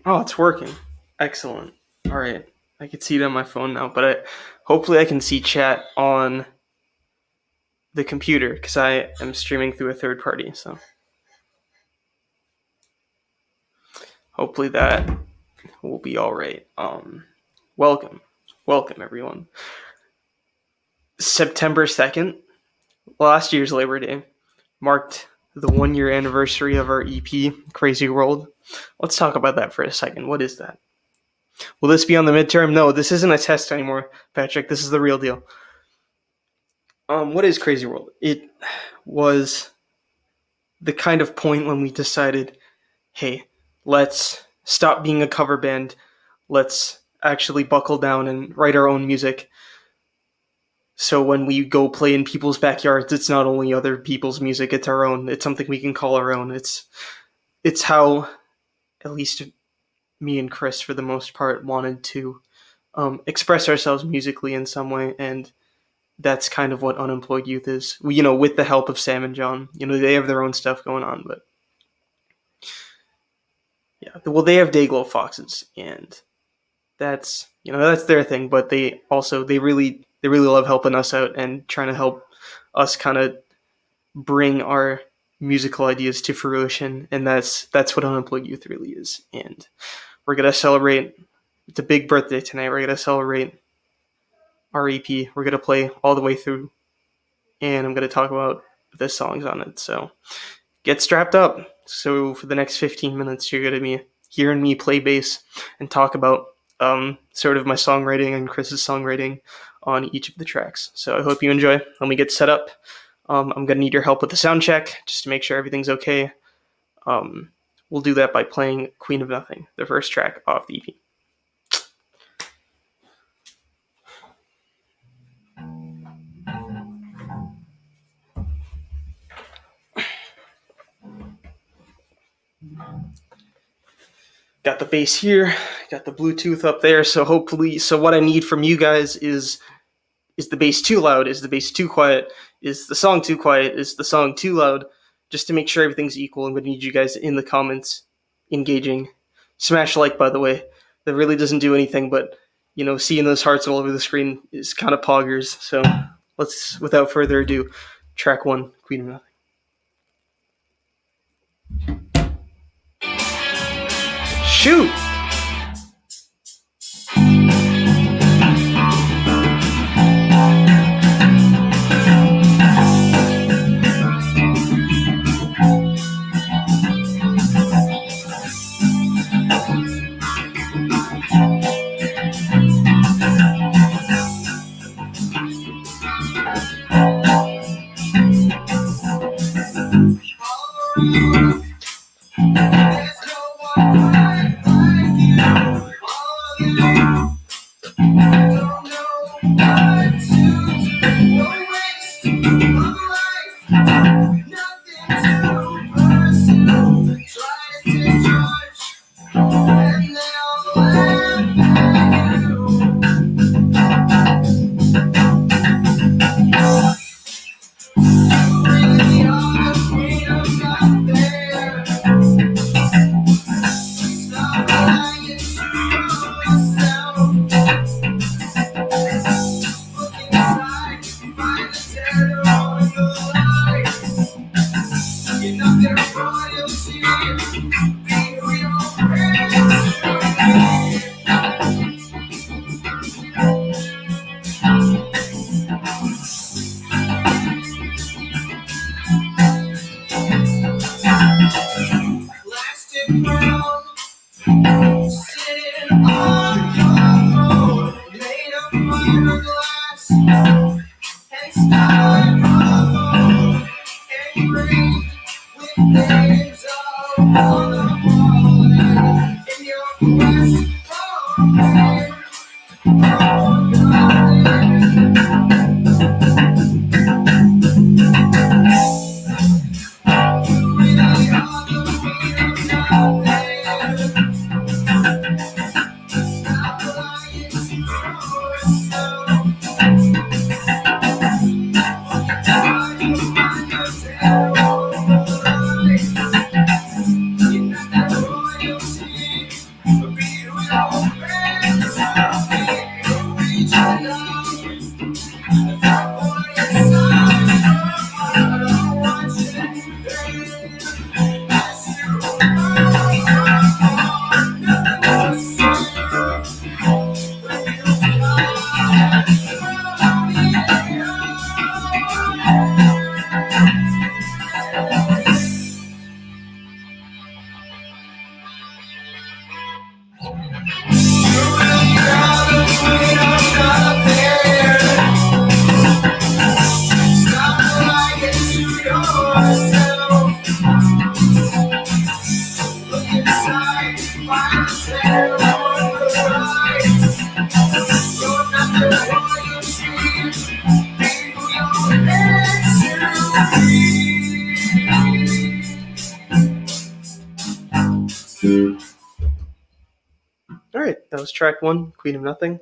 Oh, it's working. Excellent. All right. I can see it on my phone now, but hopefully I can see chat on the computer because I am streaming through a third party. So hopefully that will be all right. Welcome, welcome everyone. September 2nd, last year's Labor Day, marked the 1 year anniversary of our EP, Crazy World. Let's talk about that for a second. What is that? Will this be on the midterm? No, this isn't a test anymore, Patrick. This is the real deal. What is Crazy World? It was the kind of point when we decided, hey, let's stop being a cover band. Let's actually buckle down and write our own music. So when we go play in people's backyards, it's not only other people's music, it's our own. It's something we can call our own. It's how, at least me and Chris, for the most part, wanted to express ourselves musically in some way, and that's kind of what Unemployed Youth is. We, with the help of Sam and John, they have their own stuff going on, but yeah, well, they have Dayglow Foxes, and that's their thing. But they really love helping us out and trying to help us kind of bring our musical ideas to fruition, and that's what Unemployed Youth really is. And we're gonna celebrate. It's a big birthday tonight. We're gonna celebrate our EP. We're gonna play all the way through, and I'm gonna talk about the songs on it. So get strapped up. So for the next 15 minutes, you're gonna be hearing me play bass and talk about sort of my songwriting and Chris's songwriting on each of the tracks. So I hope you enjoy. Let me get set up. I'm going to need your help with the sound check just to make sure everything's okay. We'll do that by playing Queen of Nothing, the first track off the EP. Got the bass here, got the Bluetooth up there, so what I need from you guys is the bass too loud? Is the bass too quiet? Is the song too quiet? Is the song too loud? Just to make sure everything's equal, I'm going to need you guys in the comments engaging. Smash like, by the way. That really doesn't do anything, but, seeing those hearts all over the screen is kind of poggers. So let's, without further ado, track 1, Queen of Nothing. Shoot! All right, that was track one, Queen of Nothing.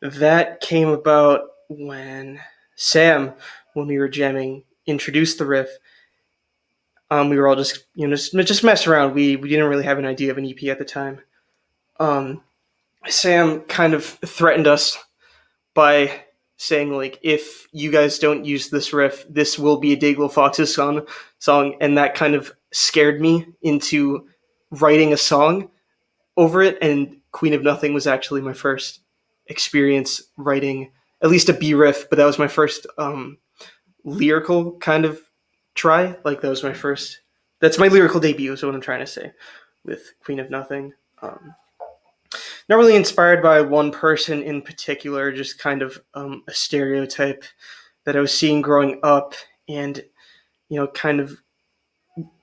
That came about when Sam, when we were jamming, introduced the riff. We were all just just messing around. We didn't really have an idea of an EP at the time. Um, Sam kind of threatened us by saying like, if you guys don't use this riff, this will be a Dayglow Foxes song, and that kind of scared me into writing a song over it. And Queen of Nothing was actually my first experience writing at least a B riff, but that was my first lyrical kind of try. Like that was my first. That's my lyrical debut. Is what I'm trying to say with Queen of Nothing. Not really inspired by one person in particular, just kind of a stereotype that I was seeing growing up, and kind of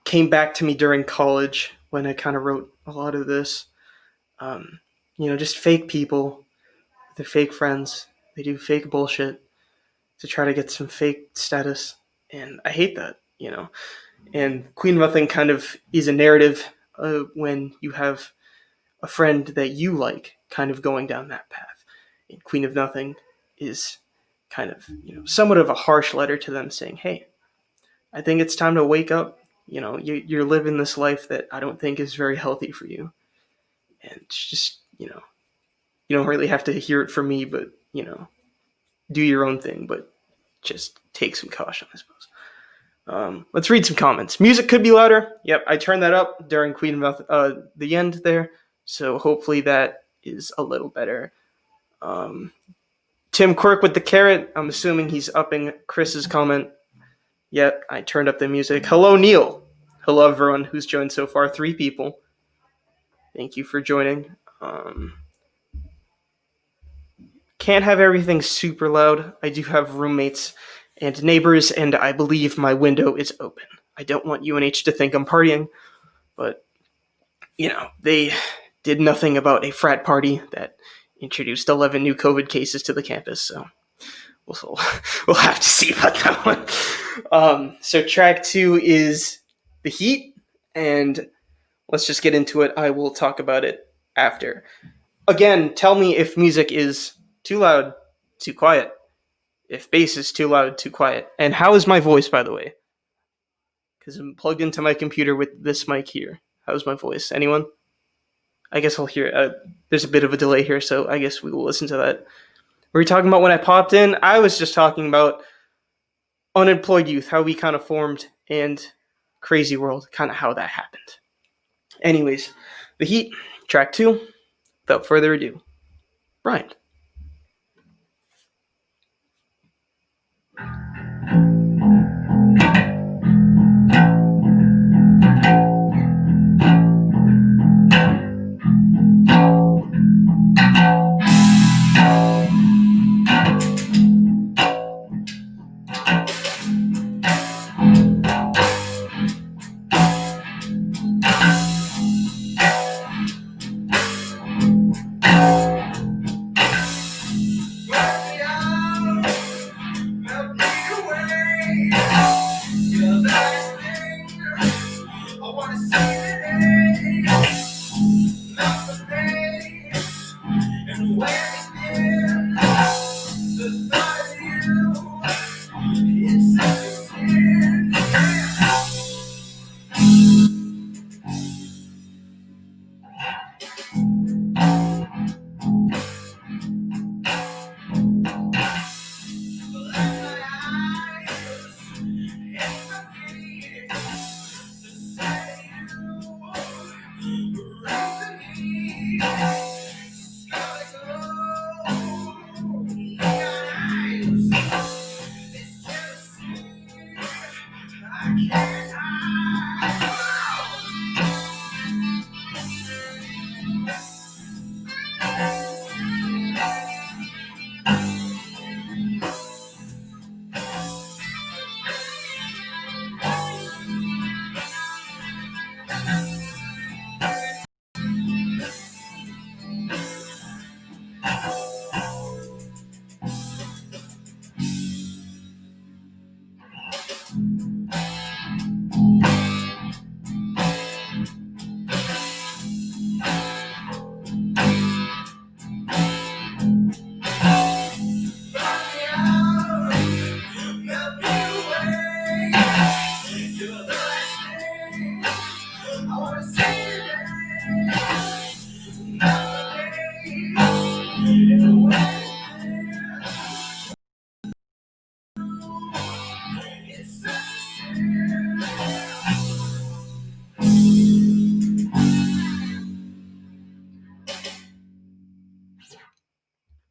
came back to me during college when I kind of wrote a lot of this. Just fake people, they're fake friends, they do fake bullshit to try to get some fake status, and I hate that. And Queen of Nothing kind of is a narrative when you have a friend that you like kind of going down that path. And Queen of Nothing is kind of, somewhat of a harsh letter to them saying, hey, I think it's time to wake up. You're living this life that I don't think is very healthy for you. And it's just, you don't really have to hear it from me, but, do your own thing, but just take some caution, I suppose. Let's read some comments. Music could be louder. Yep, I turned that up during Queen of the end there, so hopefully that is a little better. Tim Quirk with the carrot. I'm assuming he's upping Chris's comment. Yep, I turned up the music. Hello, Neil. Hello, everyone who's joined so far. 3 people. Thank you for joining. Can't have everything super loud. I do have roommates and neighbors, and I believe my window is open. I don't want UNH to think I'm partying, but, they did nothing about a frat party that introduced 11 new COVID cases to the campus, so we'll have to see about that one. So track 2 is The Heat, and let's just get into it. I will talk about it after. Again, tell me if music is too loud, too quiet. If bass is too loud, too quiet. And how is my voice, by the way? Because I'm plugged into my computer with this mic here. How's my voice? Anyone? I guess I'll hear it. There's a bit of a delay here, so I guess we will listen to that. Were we talking about when I popped in? I was just talking about Unemployed Youth, how we kind of formed, and Crazy World, kind of how that happened. Anyways, The Heat, track 2. Without further ado, Brian.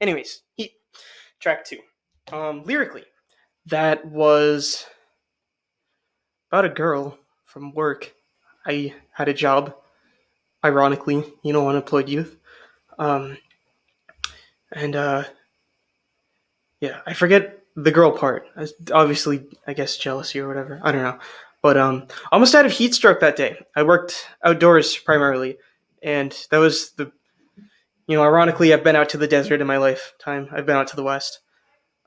Anyways, Heat, track 2. Lyrically, that was about a girl from work. I had a job, ironically, unemployed youth. Um, and yeah, I forget the girl part. Obviously, I guess jealousy or whatever. I don't know. But almost died of heat stroke that day. I worked outdoors primarily, and that was ironically, I've been out to the desert in my lifetime. I've been out to the west.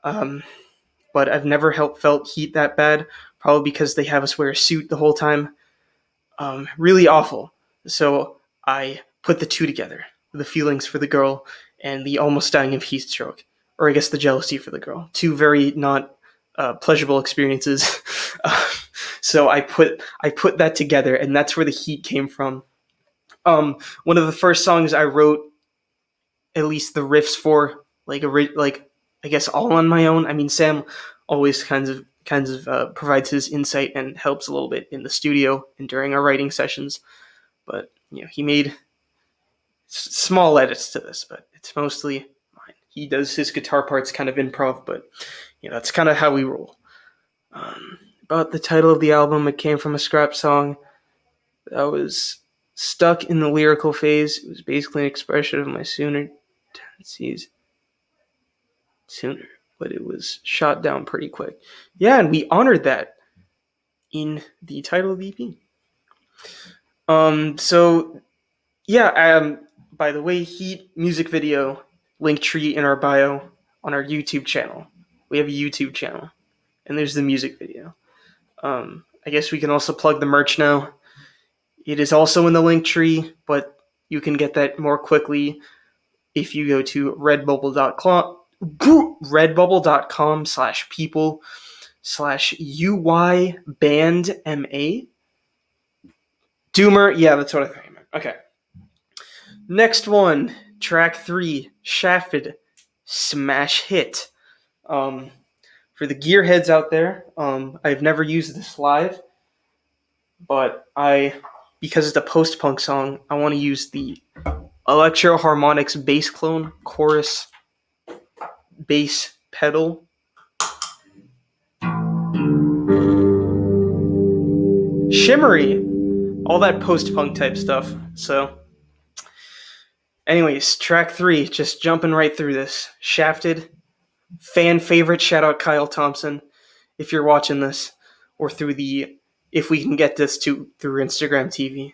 Um, but I've never felt heat that bad, probably because they have us wear a suit the whole time. Really awful. So I put the two together, the feelings for the girl and the almost dying of heat stroke, or I guess the jealousy for the girl. Two very not pleasurable experiences. So I put that together, and that's where the heat came from. One of the first songs I wrote, at least the riffs for, like I guess all on my own. I mean, Sam always kinds of provides his insight and helps a little bit in the studio and during our writing sessions. But he made small edits to this, but it's mostly mine. He does his guitar parts kind of improv, but that's kind of how we roll. About the title of the album, it came from a scrap song that was stuck in the lyrical phase. It was basically an expression of my sooner tendencies. Sooner, but it was shot down pretty quick. Yeah, and we honored that in the title of the EP. So yeah, by the way, Heat music video, link tree in our bio on our YouTube channel. We have a YouTube channel, and there's the music video. I guess we can also plug the merch now. It is also in the link tree, but you can get that more quickly if you go to redbubble.com/people/UY-band-MA. Doomer, yeah, that's what I thought you meant. Okay. Next one, track 3, Shafted, smash hit. For the gearheads out there, I've never used this live, but because it's a post-punk song, I want to use the Electro Harmonix bass clone chorus bass pedal. Shimmery, all that post-punk type stuff. So anyways, track 3, just jumping right through this. Shafted, fan favorite, shout out Kyle Thompson if you're watching this, or if we can get this through Instagram TV.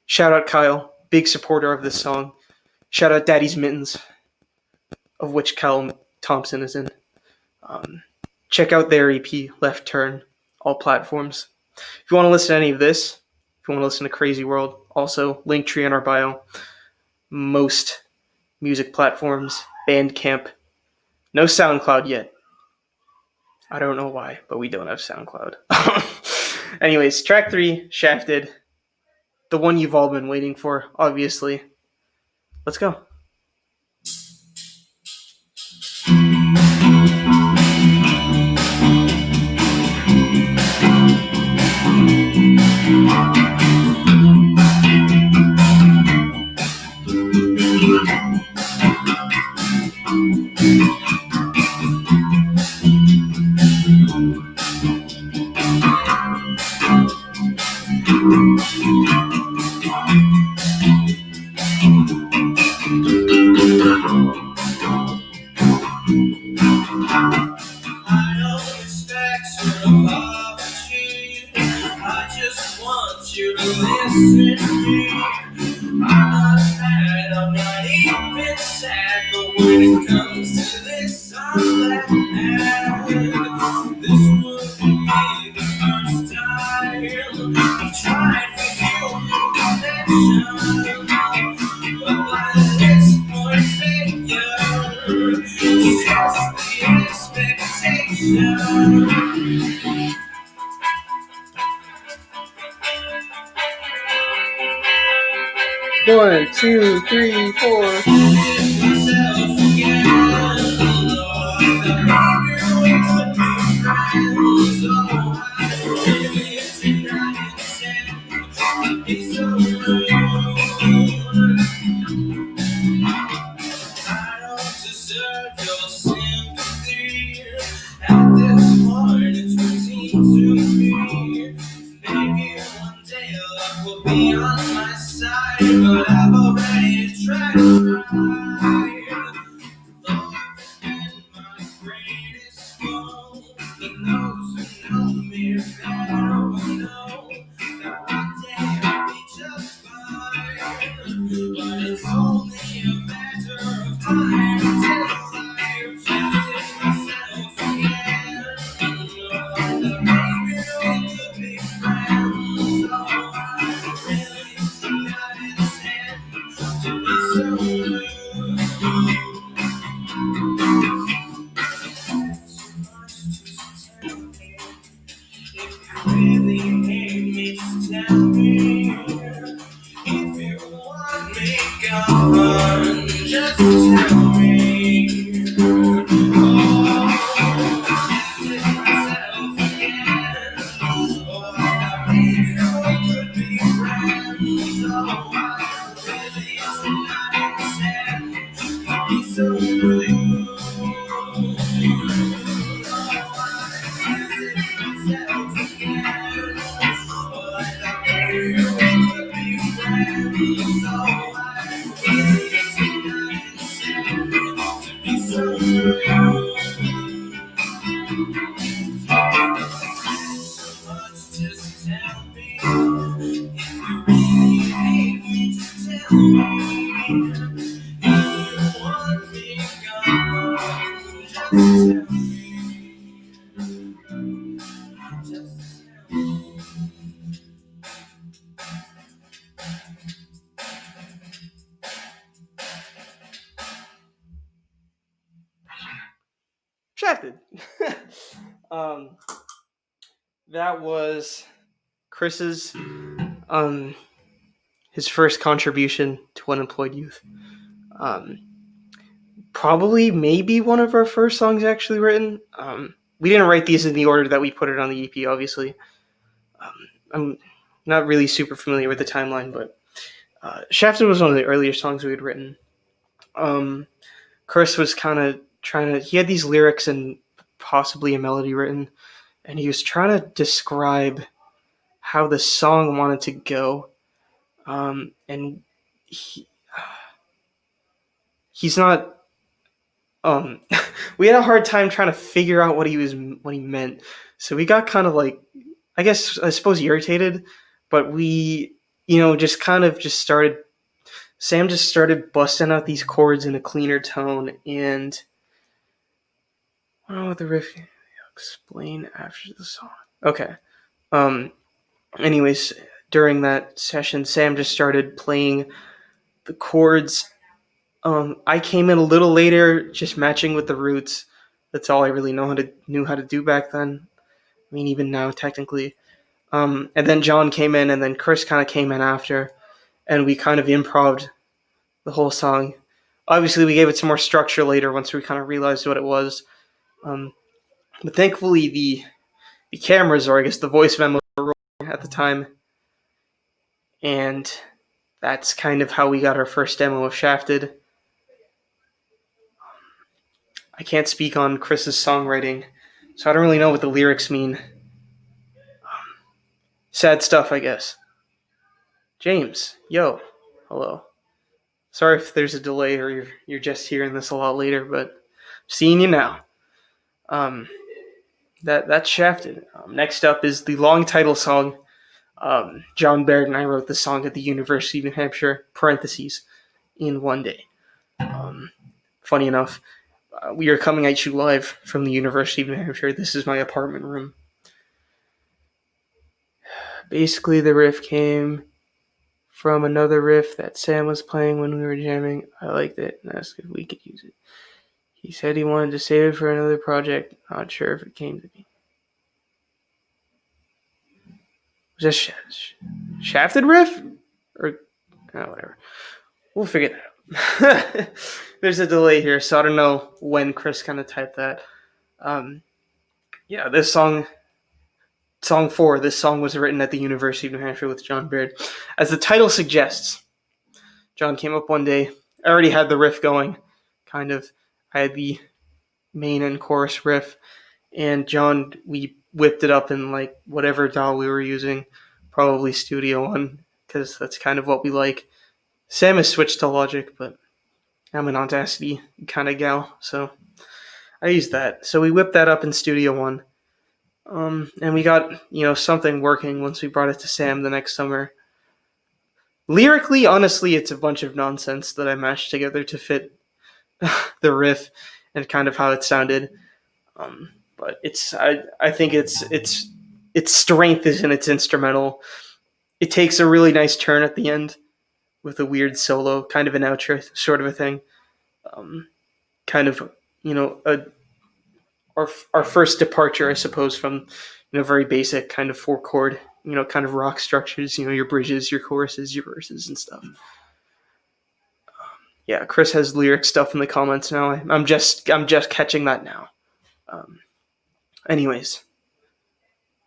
Shout out Kyle, big supporter of this song. Shout out Daddy's Mittens, of which Kyle Thompson is in. Check out their EP, Left Turn, all platforms. If you want to listen to any of this, if you want to listen to Crazy World, also Linktree in our bio. Most music platforms, Bandcamp. No SoundCloud yet. I don't know why, but we don't have SoundCloud. Anyways, track 3, Shafted. The one you've all been waiting for, obviously. Let's go. I don't expect your apology. I just want you to listen to me. I'm not mad, I'm not even sad, but when it comes to this, I'm glad. This would be the first time I've tried for human connection, but by this point, failure is just the expectation. One, two, three, four. I don't deserve your sympathy. At this point, it's routine to me. Maybe one day luck will be on my side, but I've already tried to ride. Though I've been my greatest foe, but those who know me better will know that one day I'll be just fine. But it's only a matter of time until I rejected myself again. The baby we could be friends, oh, I really do not intend to be so rude. If you really hate me, just tell me. If you want me gone, just tell me. Oh, I did myself again. Oh, I maybe we could be friends. Oh, I really do not intend to be so rude. Just tell me if you really hate me. Just tell me if you want me gone. Just tell me. Just tell me. Shafted. um, that was Chris's his first contribution to Unemployed Youth. Probably, maybe one of our first songs actually written. We didn't write these in the order that we put it on the EP, obviously. I'm not really super familiar with the timeline, but Shafted was one of the earlier songs we had written. Chris was kind of trying to. He had these lyrics and possibly a melody written, and he was trying to describe how the song wanted to go. And he's not. We had a hard time trying to figure out what he meant. So we got kind of like, I suppose irritated, but we, just kind of just started. Sam just started busting out these chords in a cleaner tone, and I don't know what the riff. I'll explain after the song. Okay. Anyways, during that session, Sam just started playing the chords. I came in a little later, just matching with the roots. That's all I really knew how to do back then. I mean, even now, technically. And then John came in, and then Chris kind of came in after, and we kind of improv'd the whole song. Obviously, we gave it some more structure later once we kind of realized what it was. But thankfully, the cameras, or I guess the voice memos, were rolling at the time, and that's kind of how we got our first demo of Shafted. I can't speak on Chris's songwriting, so I don't really know what the lyrics mean. Sad stuff, I guess. James, yo, hello. Sorry if there's a delay or you're just hearing this a lot later, but I'm seeing you now. Um, that's Shafted. Next up is the long title song. John Baird and I wrote the song at the University of New Hampshire, parentheses, in one day. Funny enough, we are coming at you live from the University of New Hampshire. This is my apartment room. Basically, the riff came from another riff that Sam was playing when we were jamming. I liked it and asked if we could use it. He said he wanted to save it for another project. Not sure if it came to me. Was that Shafted riff? Or whatever. We'll figure that out. There's a delay here, so I don't know when Chris kind of typed that. This song 4, this song was written at the University of New Hampshire with John Baird. As the title suggests, John came up one day. I already had the riff going, kind of. I had the main and chorus riff, and John, we whipped it up in like whatever DAW we were using, probably Studio One, because that's kind of what we like. Sam has switched to Logic, but I'm an Audacity kind of gal, so I used that. So we whipped that up in Studio One, and we got something working once we brought it to Sam the next summer. Lyrically, honestly, it's a bunch of nonsense that I mashed together to fit the riff and kind of how it sounded. But I think its strength is in its instrumental. It takes a really nice turn at the end with a weird solo, kind of an outro sort of a thing. Kind of, our first departure, I suppose, from very basic kind of 4-chord, kind of rock structures. Your bridges, your choruses, your verses, and stuff. Yeah, Chris has lyric stuff in the comments now. I'm just catching that now. Anyways,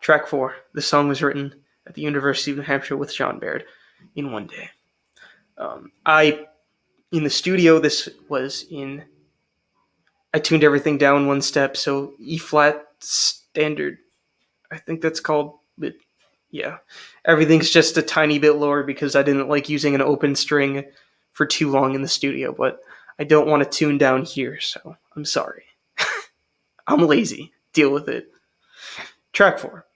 track 4. The song was written at the University of New Hampshire with John Baird in one day. In the studio, I tuned everything down one step, so E flat standard, I think that's called. But yeah, everything's just a tiny bit lower because I didn't like using an open string for too long in the studio, but I don't want to tune down here, so I'm sorry. I'm lazy. Deal with it. Track 4.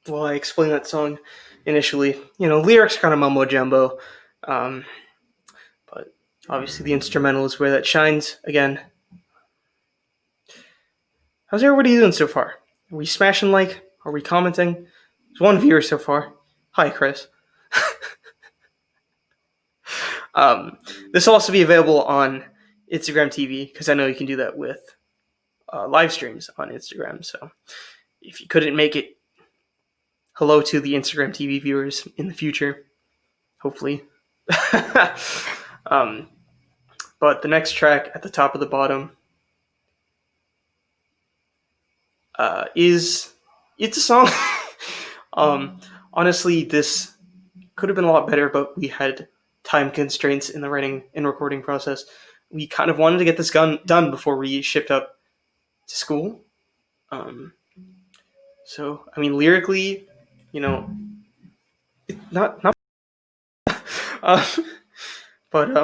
Well, I explained that song initially. Lyrics kind of mumbo jumbo, um, but obviously the instrumental is where that shines. Again, how's everybody doing so far? Are we smashing like? Are we commenting? There's one viewer so far. Hi, Chris. This will also be available on Instagram TV because I know you can do that with live streams on Instagram. So if you couldn't make it, hello to the Instagram TV viewers in the future, hopefully. But the next track at the top of the bottom it's a song. Honestly, this could have been a lot better, but we had time constraints in the writing and recording process. We kind of wanted to get this done before we shipped up to school. So I mean, lyrically, not but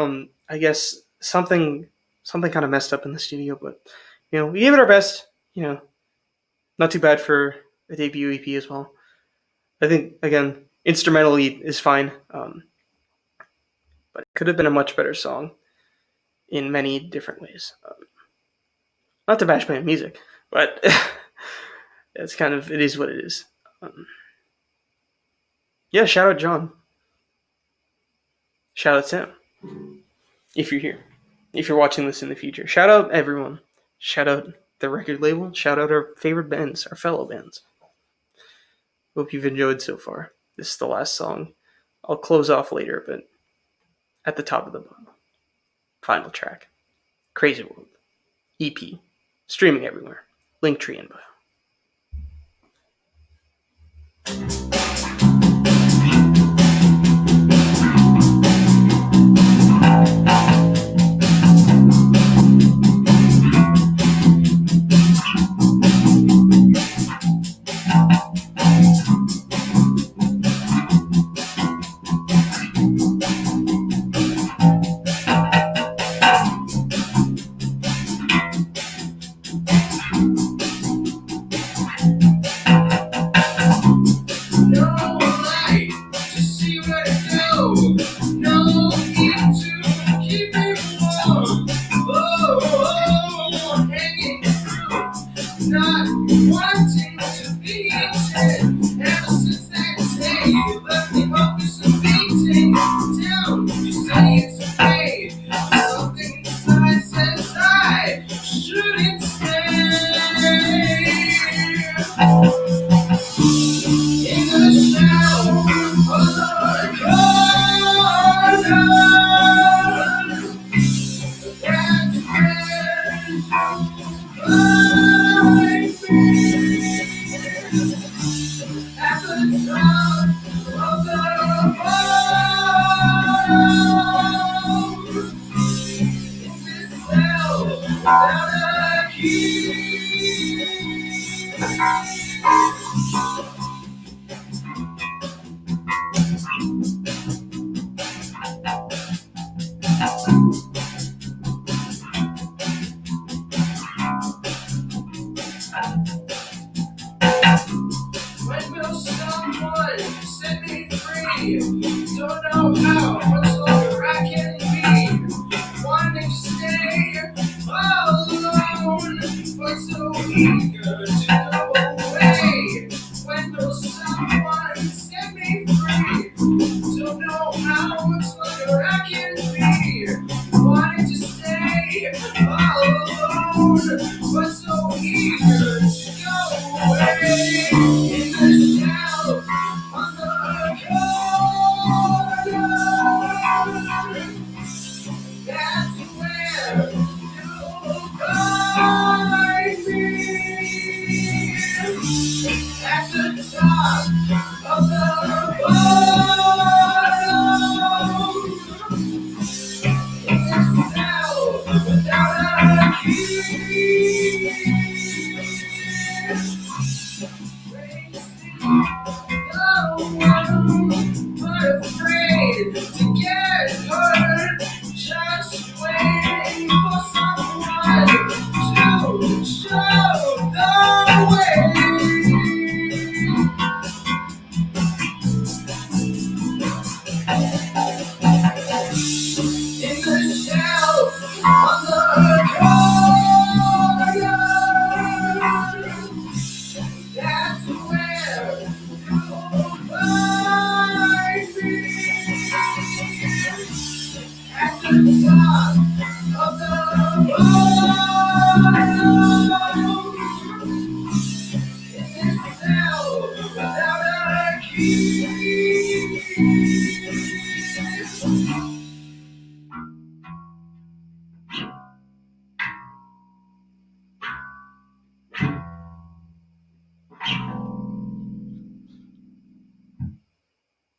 I guess something kind of messed up in the studio, but we gave it our best. Not too bad for a debut EP as well. I think again, instrumentally is fine, but it could have been a much better song in many different ways. Not to bash my music, but it's kind of, it is what it is. Yeah, shout out John. Shout out Sam. If you're here. If you're watching this in the future. Shout out everyone. Shout out the record label. Shout out our favorite bands, our fellow bands. Hope you've enjoyed so far. This is the last song. I'll close off later, but at the top of the final track. Crazy World. EP. Streaming everywhere. Linktree in bio.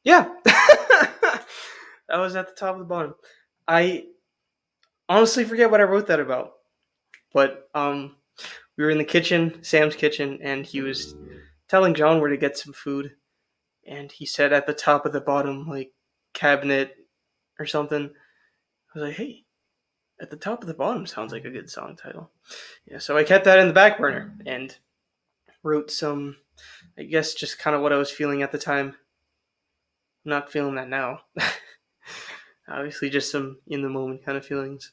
Yeah. That was at the top of the bottom. I honestly forget what I wrote that about. But we were in the kitchen, Sam's kitchen, and he was telling John where to get some food. And he said at the top of the bottom, like, cabinet or something. I was like, hey, at the top of the bottom sounds like a good song title. Yeah, so I kept that in the back burner and wrote some, I guess, just kind of what I was feeling at the time. I'm not feeling that now. Obviously, just some in the moment kind of feelings.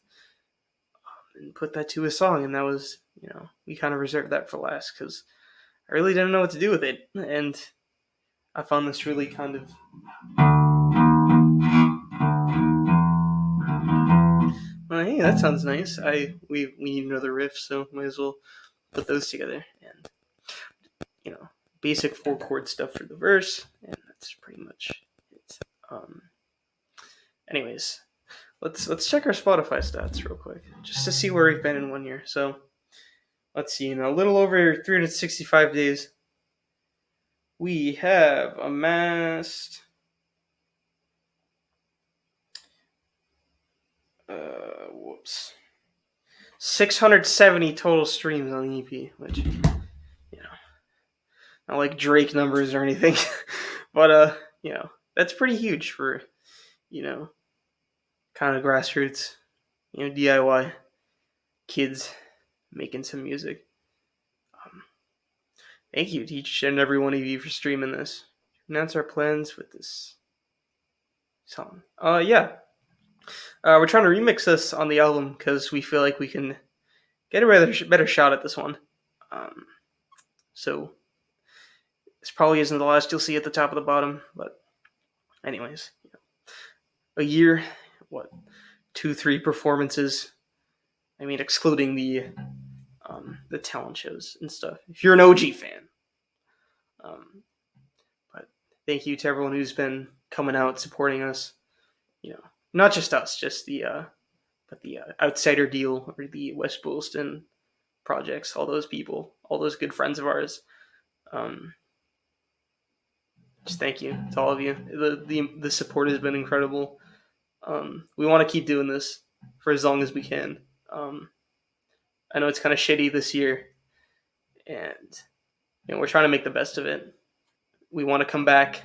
And put that to a song, and that was, we kind of reserved that for last because I really didn't know what to do with it. And I found this really kind of. Well, hey, that sounds nice. We need another riff, so might as well put those together. And basic 4 chord stuff for the verse, and that's pretty much it. Anyways, let's check our Spotify stats real quick, just to see where we've been in 1 year. So let's see, in a little over 365 days, we have amassed 670 total streams on the EP, which not like Drake numbers or anything, but that's pretty huge for kind of grassroots, DIY kids making some music. Thank you to each and every one of you for streaming this. Announce our plans with this song. Yeah. We're trying to remix this on the album because we feel like we can get a better shot at this one. So this probably isn't the last you'll see at the top of the bottom, but anyways, a year, what, 2-3 performances. I mean, excluding the talent shows and stuff. If you're an OG fan, but thank you to everyone who's been coming out supporting us. Not just us, just the but the Outsider Deal or the West Boylston projects. All those people, all those good friends of ours. Just thank you to all of you. The support has been incredible. We want to keep doing this for as long as we can. I know it's kind of shitty this year, and we're trying to make the best of it. We want to come back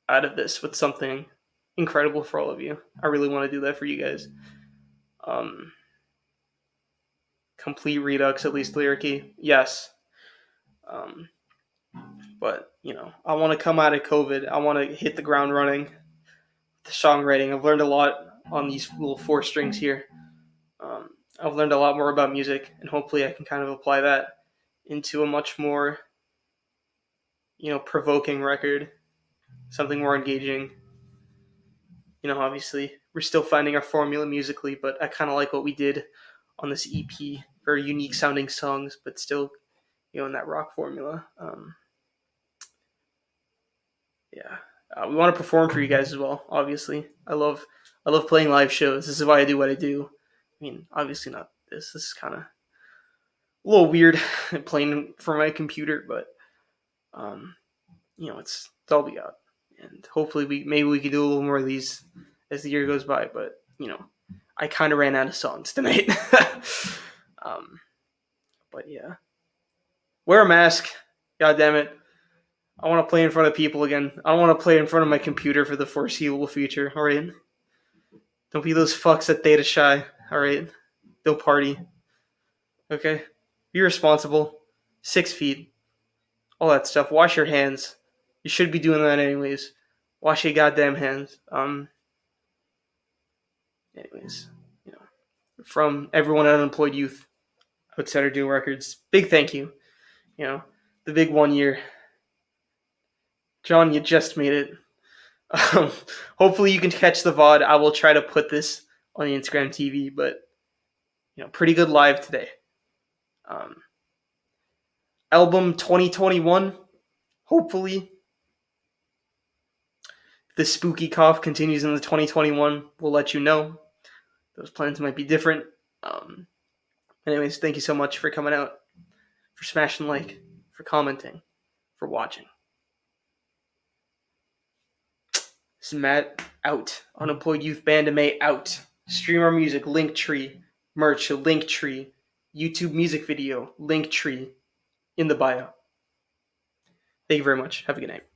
out of this with something incredible for all of you. I really want to do that for you guys. Complete Redux, at least lyrically, yes. But I want to come out of COVID. I want to hit the ground running. The songwriting, I've learned a lot on these little 4 strings here. I've learned a lot more about music, and hopefully I can kind of apply that into a much more, provoking record, something more engaging. Obviously we're still finding our formula musically, but I kind of like what we did on this EP. Very unique sounding songs, but still, in that rock formula. Yeah, we want to perform for you guys as well. Obviously, I love playing live shows. This is why I do what I do. I mean, obviously not this. This is kind of a little weird playing from my computer, but it's all we got. And hopefully maybe we can do a little more of these as the year goes by. But I kind of ran out of songs tonight. But yeah, wear a mask. God damn it. I want to play in front of people again. I don't want to play in front of my computer for the foreseeable future. All right. Don't be those fucks at Theta Shy. All right. Don't party. Okay. Be responsible. 6 feet. All that stuff. Wash your hands. You should be doing that anyways. Wash your goddamn hands. Anyways, from everyone at Unemployed Youth, Outsider Doom Records, big thank you. The big 1 year. John, you just made it. Hopefully you can catch the VOD. I will try to put this on the Instagram TV, but pretty good live today. Album 2021. Hopefully, if the spooky cough continues in the 2021, we'll let you know. Those plans might be different. Anyways, thank you so much for coming out, for smashing like, for commenting, for watching. This is Matt out. Unemployed Youth Band of May out. Stream our music, Linktree. Merch, Linktree. YouTube music video, Linktree in the bio. Thank you very much. Have a good night.